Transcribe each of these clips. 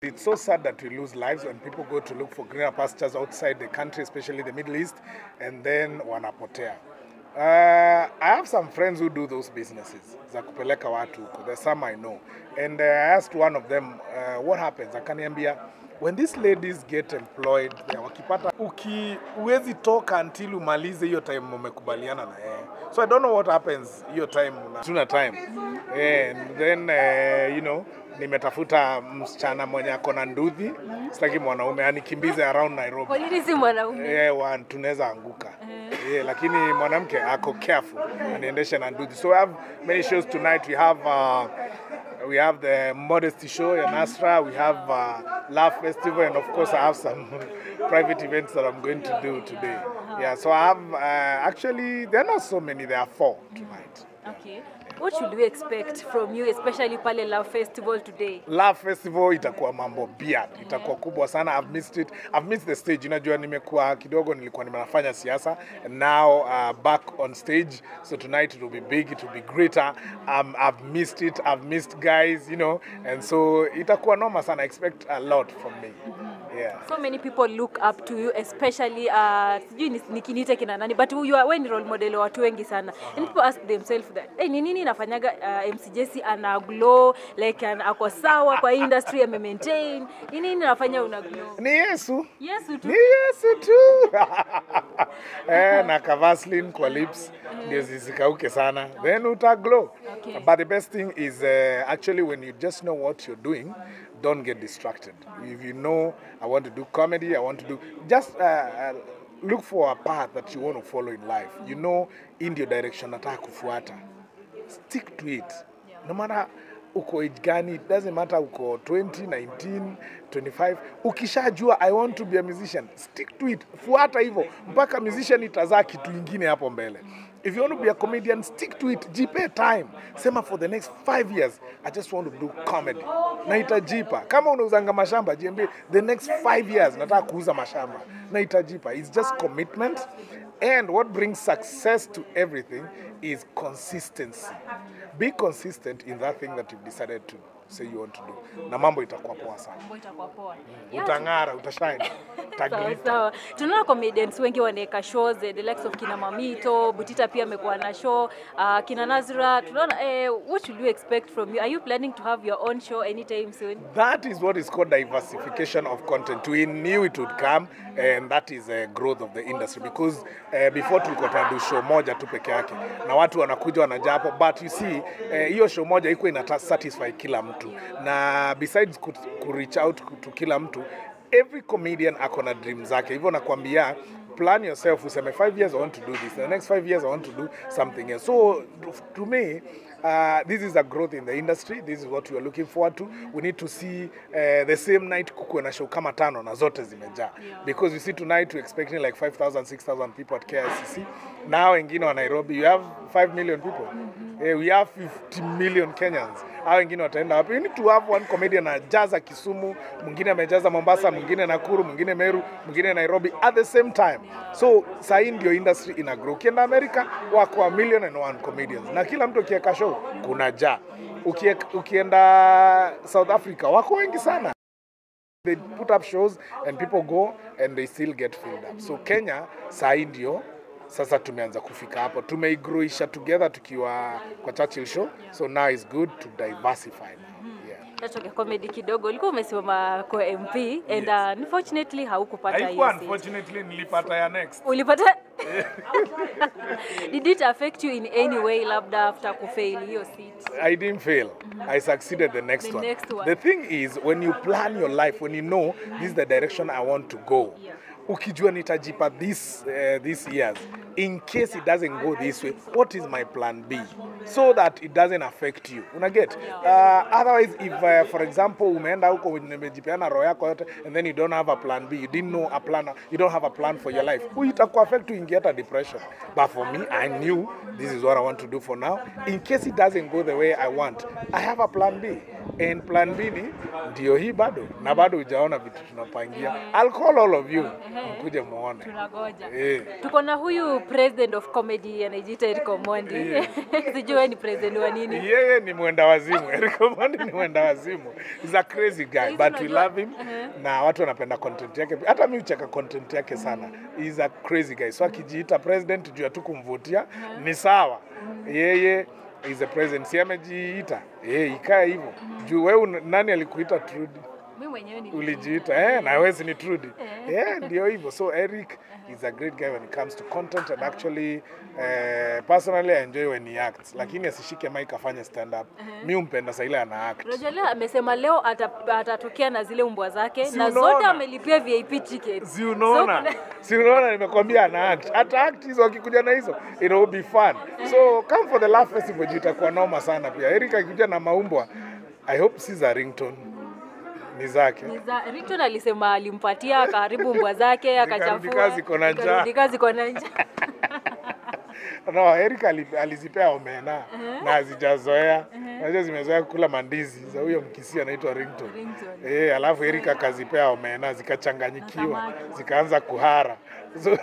It's so sad that we lose lives when people go to look for greener pastures outside the country, especially the Middle East, and then wanapotea. I have some friends who do those businesses, za kupeleka watu huko. There's some I know. And I asked one of them, what happens? Akaniambia, when these ladies get employed, wakipata uwezi toka until umalize hiyo time mmekubaliana na yeye. So I don't know what happens hiyo time, tuna time. And then, nimetafuta msichana mwenye ako na nduthi, sitaki mwanaume anikimbize around Nairobi. Kwa nini si mwanaume? Tunaweza anguka. Lakini mwanamke ako careful, aniendeshe na nduthi. So we have many shows tonight. We have the Modesty Show in Astra. We have Love Festival, and of course I have some private events that I'm going to do today. Yeah, so I have actually there are not so many. There are 4 tonight. Okay. What should we expect from you, especially pale Love Festival today? Love Festival itakuwa mambo beard, itakuwa kubwa sana. I've missed it. I've missed the stage. Unajua nimekuwa kidogo nilikuwa nimefanya siasa, and now back on stage. So tonight it will be big, it will be greater. I've missed it. I've missed guys, and so itakuwa noma sana. I expect a lot from me. Yeah. So many people look up to you, especially sijui nikinite kina nani, but you are when role model wa watu wengi sana. And people ask themselves that, ni nini nafanyaga MC Jessy ana glow like ako sawa kwa industry ame maintain? Ni nini nafanya una glow? Ni Yesu. Yesu tu. Ni Yesu tu. Na Vaseline kwa lips ndio zisikauke sana. Then uta glow. Okay. But the best thing is actually when you just know what you're doing, don't get distracted. If you know, I want to do comedy, I want to do, just look for a path that you want to follow in life. You know, in your direction, nataka kufuata. Stick to it. No matter uko age gani, it doesn't matter uko 20, 19, 25. Ukishajua I want to be a musician, stick to it. Fuata hivyo mpaka musician itazaa kitu ingine hapo mbele. If you want to be a comedian, stick to it. Jipe time. Sema for the next 5 years, I just want to do comedy. Na itajipa. Kama unauzanga mashamba, jiambie the next 5 years nataka kuuza mashamba. Na itajipa. It's just commitment. And what brings success to everything is consistency. Be consistent in that thing that you've decided to say you want to do. Na mambo itakuwa poa sana. Mambo itakuwa poa. Utangara, utashine. Sawa. Tunaona comedians wengi wanaweka shows, the likes of kina Mamito, Butita pia amekuwa na show, kina Nazra. Tunaona what should you expect from you? Are you planning to have your own show anytime soon? That is what is called diversification of content. We knew it would come, and that is a growth of the industry, because before tulikuwa tunadu show moja tu peke yake na watu wanakuja wanajaa hapo, but you see hiyo show moja iko ina satisfy kila mtu, na besides ku reach out to kila mtu, every comedian akona dream zake. Hivyo nakwambia, plan yourself, useme 5 years I want to do this, the next 5 years I want to do something else. So to me, this is a growth in the industry. This is what we are looking forward to. We need to see the same night kukuwe na show kama 5 na zote zimejaa. Because you see tonight we're expecting like 5,000, 6,000 people at KICC. Now wengine wa Nairobi, you have 5 million people. We have 50 million Kenyans. Hao wengine wataenda wapi? You need to have one comedian ajaza Kisumu, mwingine amejaza Mombasa, mwingine Nakuru, mwingine Meru, mwingine Nairobi at the same time. So saa hii ndio industry ina grow. Ukienda America wako 1,000,001 comedians. Na kila mtu akiweka show kuna jaa. Ukienda South Africa wako wengi sana. They put up shows and people go and they still get filled up. So Kenya saa hii ndio sasa tumeanza kufika hapo. Tumeigroisha together tukiwa kwa Churchill show. So now it's good to diversify now. Tatoka comedy kidogo. Ulikuwa umesimama kwa MP and unfortunately haukupata hiyo seat. Unfortunately nilipata ya next. Ulipata? Did it affect you in any way labda after kufail hiyo seat? I didn't fail. I succeeded the next one. The thing is, when you plan your life, when you know this is the direction I want to go, ukijua nitajipa this years, in case it doesn't go this way, what is my plan B? So that it doesn't affect you. Unaget? Otherwise, if for example, umeenda huko umejipeana roho yako yote and then you don't have a plan B, you didn't know a plan, you don't have a plan for your life, itaku affect you in get a depression. But for me, I knew this is what I want to do for now. In case it doesn't go the way I want, I have a plan B. And plan B ni ndio hii bado na bado hujaona vitu tunapangia. I'll call all of you mkuje muone. Tunagoja. Tuko na huyu president of comedy anajiita Eric Omondi. Sijui ni president wa nini. Yeye ni mwenda wazimu. Eric Omondi ni mwenda wazimu. He's a crazy guy, but we love him. Na watu wanapenda content yake. Hata mimi hucheka content yake sana. He's a crazy guy. So akijiita president juu tu kumvutia ni sawa. Yeye is a president. Si amejiita. Ikae hivyo. Juu wewe nani alikuita Trudy? Mimi mwenyewe ni ulijiita na wewe ni Trudy. Ndio hivyo. So Eric is a great guy when it comes to content, and actually personally I enjoy when he acts. Lakini asishike mic afanye stand up. Mimi umpenda saa ile ana act. Rojalea amesema leo atatokea na zile mbwa zake na zote amelipia VIP ticket. Si unaona nimekwambia ana act. Hata act hizo akikuja na hizo it will be fun. So come for the Laugh Festival, itakuwa noma sana pia. Eric akikuja na maumbwa, I hope si za ringtone. Ni zake. Ringtone alisema alimpatia karibu mbwa zake akachafua. Karudi kazi kona njaa. No, Eric alizipea omena na hazijazoea. Unajua zimezoea kula mandizi za huyo mkisia anaitwa ringtone. Alafu Eric akazipea omena zikachanganyikiwa, zikaanza kuhara. So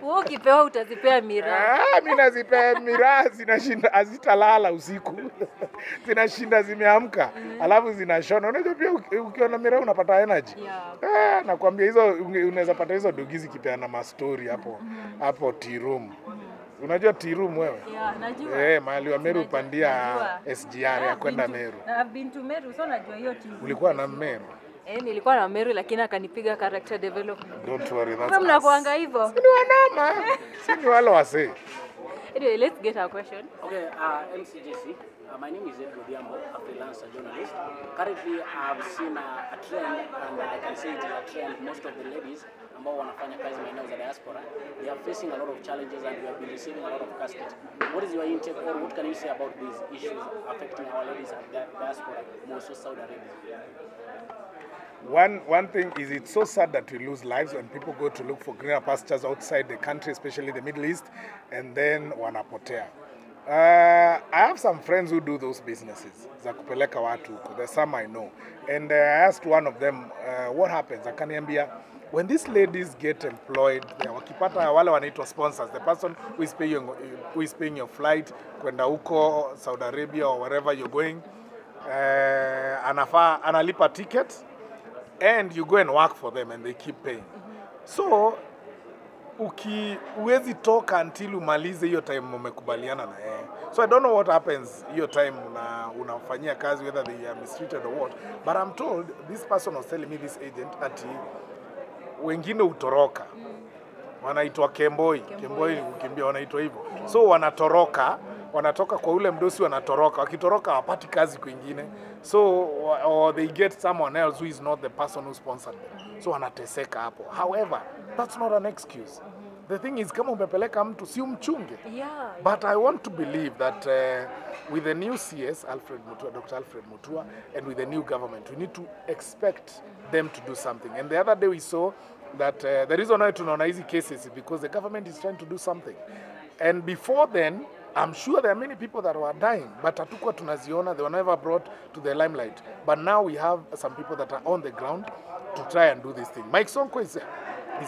wewe ukipewa utazipea miraa. Mimi nazipea miraa, zinashinda hazitalala usiku. Zinashinda zimeamka, alafu zinashona. Unajua pia ukiona miraa unapata energy. Nakwambia hizo unaweza pata hizo dogizi kipeana ma story hapo tea room. Unajua tea room wewe? Najua. Mahali wa Meru upandia SGR ya kwenda Meru. I've been to Meru, so najua hiyo tea room. Ulikuwa na Meru? Nilikuwa na Meru lakini akanipiga character development. Don't worry, that's kama mnakuanga hivyo. Si wanama. Si wale wase. Anyway, let's get our question. Okay, MC Jessy. My name is Edward Diambo, a freelance journalist. Currently, I've seen a trend, and I can say it is a trend. Most of the ladies ambao wanafanya kazi maeneo za diaspora, they are facing a lot of challenges and we have been receiving a lot of casket. What is your intake, or what can you say about these issues affecting our ladies at diaspora, more so Saudi Arabia? One thing is, it's so sad that we lose lives when people go to look for greener pastures outside the country, especially the Middle East, and then wanapotea. I have some friends who do those businesses, za kupeleka watu huko. There's some I know. And I asked one of them, what happens? Akaniambia, when these ladies get employed, wakipata wale wanaitwa sponsors, the person who is paying your flight, kwenda huko, Saudi Arabia or wherever you're going, analipa ticket, and you go and work for them and they keep paying. So, uwezi toka until umalize hiyo time umekubaliana na yeye. So I don't know what happens hiyo time unafanyia kazi, whether they are mistreated or what. But I'm told, this person was telling me, this agent, ati wengine utoroka. Wanaitwa Kemboi kukimbia, wanaitwa hivyo. So wanatoka kwa ule mdosi, wanatoroka. Wakitoroka wapati kazi kwingine. So or they get someone else who is not the person who sponsored them. So wanateseka hapo. However, that's not an excuse. The thing is, kama umepeleka mtu si umchunge. But I want to believe that with the new CS, Dr. Alfred Mutua, and with the new government, we need to expect them to do something. And the other day we saw that the reason why tunaona hizi cases is because the government is trying to do something. And before then, I'm sure there are many people that were dying, but hatukuwa tunaziona, they were never brought to the limelight. But now we have some people that are on the ground to try and do this thing. Mike Sonko is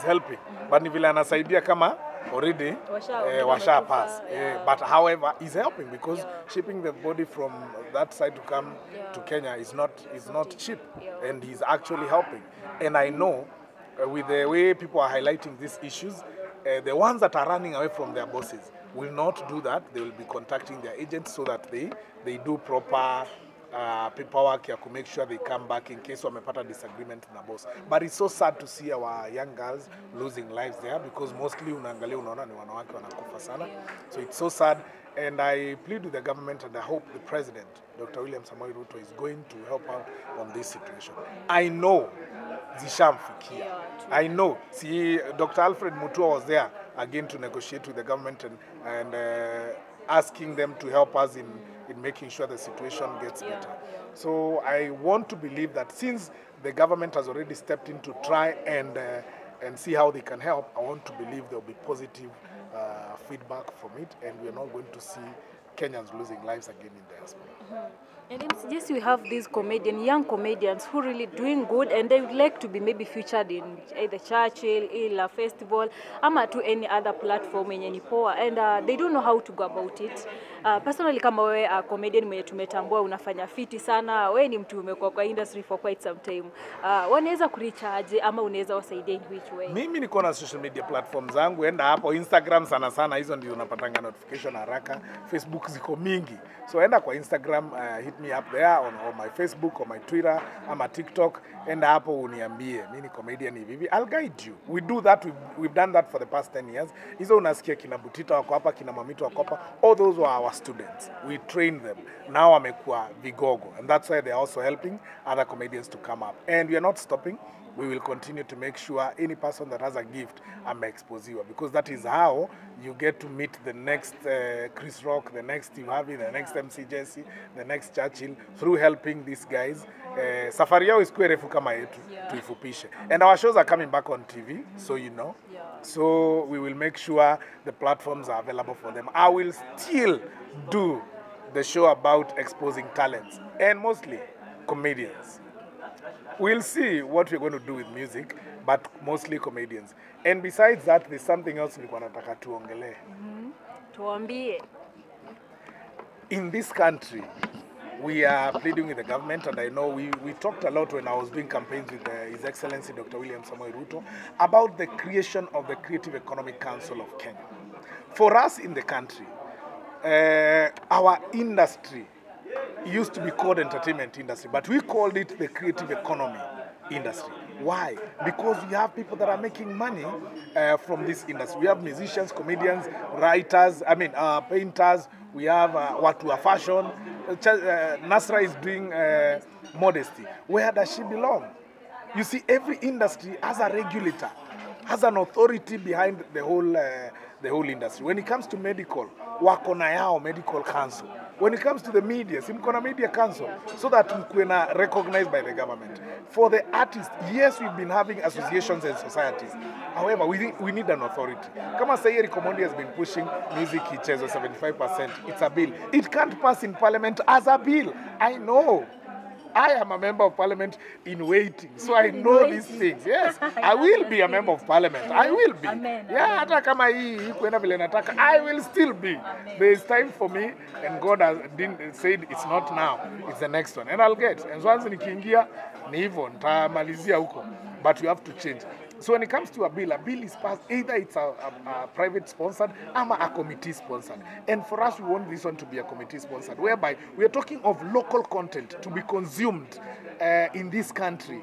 helping, but ni vile anasaidia kama already washa pass. But however, he's helping because shipping the body from that side to come to Kenya is not cheap, and he's actually helping. And I know with the way people are highlighting these issues, the ones that are running away from their bosses will not do that. They will be contacting their agents so that they do proper paperwork to make sure they come back in case wamepata disagreement na boss. But it's so sad to see our young girls losing lives there, because mostly unaangalia unaona ni wanawake wanakufa sana. So it's so sad, and I plead with the government, and I hope the president, Dr. William Samoei Ruto, is going to help out on this situation. I know zishamfikia. I know. See, Dr. Alfred Mutua was there again to negotiate with the government and asking them to help us in making sure the situation gets better. So I want to believe that since the government has already stepped in to try and see how they can help, I want to believe there will be positive feedback from it, and we are not going to see Kenyans losing lives again in diaspora. And yes, we have these young comedians who really doing good, and they would like to be maybe featured in either Churchill, Ila Festival, ama to any other platform yenye ni poa, and they don't know how to go about it. Personally, kama wewe comedian mwenye tumetambua unafanya fiti sana, wewe ni mtu umekuwa kwa industry for quite some time. Wanaweza kurecharge ama unaweza wasaidia in which way? Mimi niko na social media platforms zangu, enda hapo Instagram sana, hizo ndio unapatanga notification haraka. Facebook ziko mingi. So enda kwa Instagram, hit me up there on my Facebook or my Twitter ama TikTok, enda hapo uniambie mimi ni comedian hivi. I'll guide you. We do that, we've done that for the past 10 years. Hizo unasikia kina Butita wako hapa, kina Mamito wako hapa, all those were our students. We trained them. Now wamekuwa vigogo, and that's why they are also helping other comedians to come up. And we are not stopping. We will continue to make sure any person that has a gift expose you, because that is how you get to meet the next Chris Rock, the next Steve Harvey, the next MC Jessy, the next Churchill, through helping these guys. Safari yao isikuwe refu kama yetu, tuifupishe. And our shows are coming back on TV, so you know. So we will make sure the platforms are available for them. I will still do the show about exposing talents, and mostly comedians. We'll see what we're going to do with music, but mostly comedians. And besides that, there's something else nilikuwa nataka tuongelee. Tuambie. In this country, we are pleading with the government, and I know we talked a lot when I was doing campaigns with His Excellency Dr. William Samoei Ruto about the creation of the Creative Economic Council of Kenya. For us in the country, our industry used to be called entertainment industry, but we called it the creative economy industry. Why? Because we have people that are making money from this industry. We have musicians, comedians, writers, painters. We have watu wa fashion. Nasra is doing modesty. Where does she belong? You see, every industry has a regulator, has an authority behind the whole industry. When it comes to medical, wako na yao medical council. When it comes to the media, simko na media council, so that mkuwe na recognized by the government. For the artists, yes, we've been having associations and societies. However, we need an authority. Kama say Eric Omondi has been pushing music ichezo 75%, it's a bill. It can't pass in parliament as a bill. I know. I am a member of parliament in waiting, so I know these things. Yes, I will be a member of parliament. I will be. Amen. Yeah, hata kama hii kwenda vile nataka, I will still be. There is time for me, and God has said it's not now, it's the next one, and I'll get. And once nikiingia ni hivyo, nitamalizia huko. But you have to change. So when it comes to a bill is passed, either it's a private sponsored or a committee sponsored. And for us, we want this one to be a committee sponsored, whereby we are talking of local content to be consumed in this country.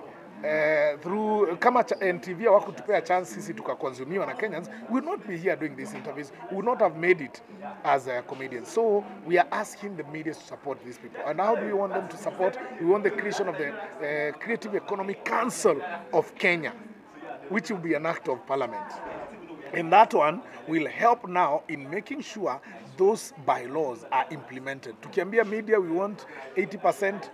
Through kama NTV hawakutupea chance sisi tukakonsumiwa na Kenyans, we would not be here doing these interviews. We would not have made it as a comedian. So we are asking the media to support these people. And how do we want them to support? We want the creation of the Creative Economic Council of Kenya, which will be an act of parliament. And that one will help now in making sure those bylaws are implemented. Tukiambia media, we want 80%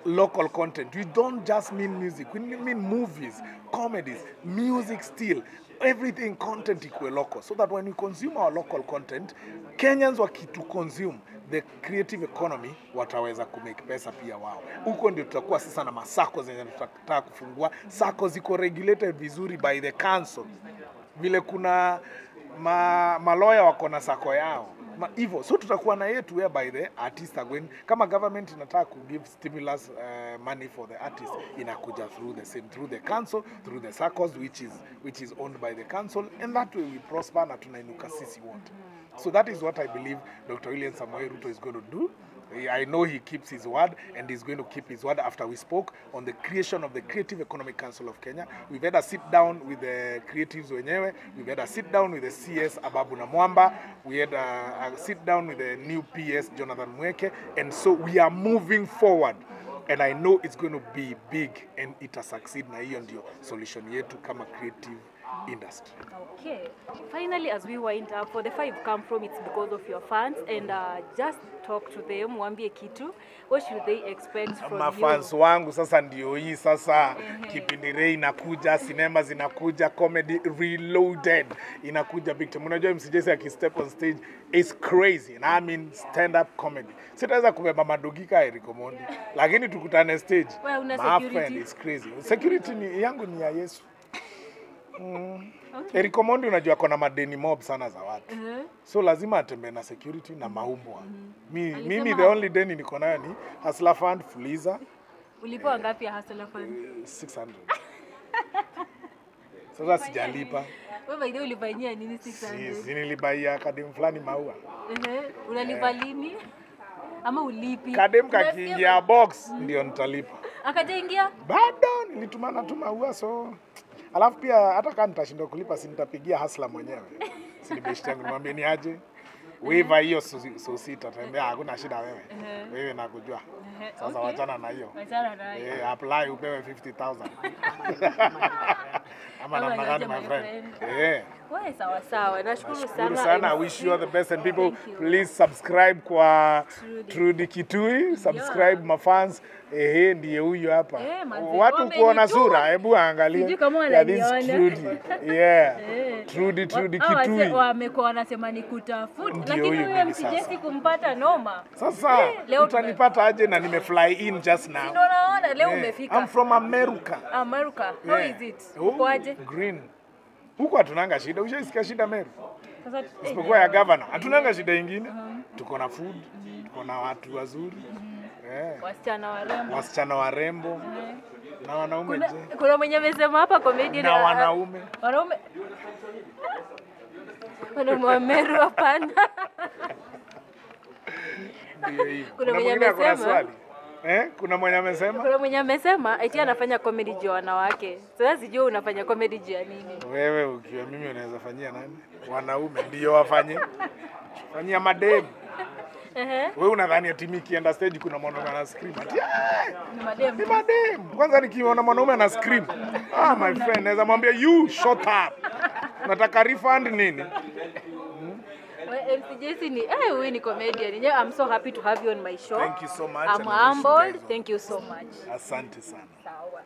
local content. We don't just mean music. We mean movies, comedies, music still. Everything content equal local. So that when we consume our local content, Kenyans wakitu consume the creative economy, wataweza kumake pesa pia wao. Huko ndio tutakuwa sasa na masako zenye tutataka kufungua. Sako ziko regulated vizuri by the council. Vile kuna maloya wako na sako yao. Hivyo, so tutakuwa na yetu whereby the artists are going, kama government inataka ku give stimulus money for the artists, inakuja through the council, through the circles which is owned by the council, and that way we prosper na tunainuka sisi wote. So that is what I believe Dr. William Samoei Ruto is going to do. I know he keeps his word, and he's going to keep his word after we spoke on the creation of the Creative Economic Council of Kenya. We've had a sit down with the creatives wenyewe. We've had a sit down with the CS Ababu Namwamba. We had a sit down with the new PS Jonathan Mweke. And so we are moving forward. And I know it's going to be big, and it will succeed. Na hiyo ndio solution yetu kama Creative industry. Okay. Finally, as we wind up, for the far you've come from, it's because of your fans, and just talk to them, waambie kitu. What should they expect from Mafans wangu sasa ndio hii sasa kipindi Ray inakuja, sinema zinakuja, comedy reloaded inakuja big time. Unajua MCJC akistep on stage is crazy. And I mean stand up comedy. Sitaweza kubeba madogika Eric Omondi, lakini tukutane stage. Well, una my security? friend is crazy. Security ni yangu ni ya Yesu. Okay. Eric Omondi unajua kona madeni mob sana za watu. So lazima atembee na security na maumbwa. Mimi the only deni niko nayo ni Hustler Fund, Fuliza. Ulipewa ngapi ya Hustler Fund? 600. Sasa sijalipa. Wewe by the way ulifanyia nini 600? Si nilibaia kadem fulani maua. Unalipa lini? Ama ulipi? Kadem kakiingia box ndio nitalipa. Akajaingia? Bado nilitumana tu maua so alafu pia hata kama nitashindwa kulipa si nitapigia Hustler mwenyewe. Si nimeshtia nimwambie ni aje. Waiver hiyo so sita tembea hakuna shida wewe. Wewe nakujua. Sasa wachana na hiyo. Wachana na hiyo. Apply upewe 50,000. Ama namna gani my friend? Wewe sawa sawa. Nashukuru sana. I wish you all the best and people please subscribe kwa Trudy Kitui, subscribe my fans. Ndiye huyu hapa. Watu kuona sura, hebu angalia. Sijui kama wananiona. Trudy Kitui. Wamekuwa wanasema nikutafuta, lakini wewe MCJC kumpata noma. Sasa utanipata aje na nimefly in just now. Ndio naona leo umefika. I'm from America. America. How is it? Ukoaje? Green. Huko hatunanga shida. Ushaisikia shida Meru? Sasa isipokuwa ya governor. Hatunanga shida nyingine. Tuko na food, tuko na watu wazuri. Wasichana warembo. Na wanaume je? Kuna mwenye amesema hapa comedian na wanaume. Wanaume wa Meru hapana. Kuna mwenye amesema kuna mwenye amesema eti anafanya comedy juu wanawake. Sasa sijui unafanya comedy juu ya nini? Wewe ukiwa mimi unaweza fanyia nani? Wanaume ndio wafanye. Fanyia madem. Wewe unadhani ati mimi kienda stage kuna mwanaume ana scream ati ni madem. Ni madem. Kwanza nikiona mwanaume ana scream, my friend naweza mwambia you shut up. Nataka refund nini? Well, MCJC ni wewe ni comedian. I'm so happy to have you on my show. Thank you so much. I'm humbled. Thank you so much. Asante sana. Sawa.